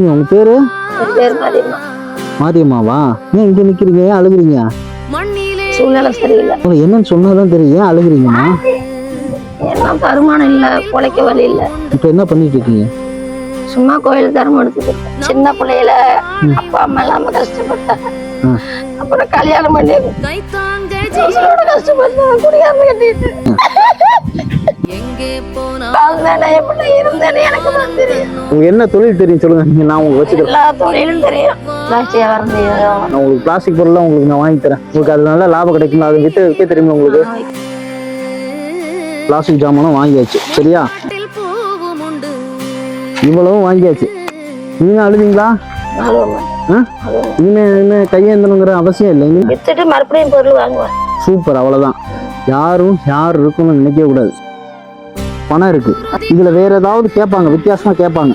உங்க பேரு? என் பேர் மாரியம்மா. மாரியம்மாவா? ஏன் இங்க நிக்கிறீங்க? ஏன் அழுகுறீங்க? சூழ்நிலை சரியில்லை. என்னன்னு சொன்னாதான் தெரியும். ஏன் அழுகுறீங்கம்மா? எல்லாம் வருமானம் இல்லை, பொழைக்க வழி இல்லை. இப்ப என்ன பண்ணிட்டு இருக்கீங்க? சும்மா கோயில் தர்மம் எடுத்துட்டு இருக்கேன். சின்ன பிள்ளையில அப்பா அம்மா இல்லாம கஷ்டப்பட்டாங்க. அப்புறம் கல்யாணம் பண்ணி கஷ்டப்பட்டு குடியாம கட்டிட்டு உங்களுக்கு என்ன தொழில் தெரியும் சொல்லுங்க. நான் உங்களுக்கு வச்சுக்கிறேன். எல்லா தொழிலும் தெரியும். நான் உங்களுக்கு பிளாஸ்டிக் பொருள்லாம் உங்களுக்கு நான் வாங்கி தரேன். உங்களுக்கு அது நல்ல லாபம் கிடைக்கும். அது விற்க தெரியுமா உங்களுக்கு? பிளாஸ்டிக் ஜாமானும் வாங்கியாச்சு. சரியா? இவ்வளவும் வாங்கியாச்சு. நீங்க அழுவீங்களா? இனிமே கையேந்தணுங்கிற அவசியம் இல்லை. வித்துட்டு மறுபடியும் பொருள் வாங்குவேன். சூப்பர். அவ்வளவுதான். யார் இருக்கணும்னு நினைக்கவே கூடாது. பணம் இருக்கு. இதுல வேற ஏதாவது கேட்பாங்க, வித்தியாசமா கேட்பாங்க.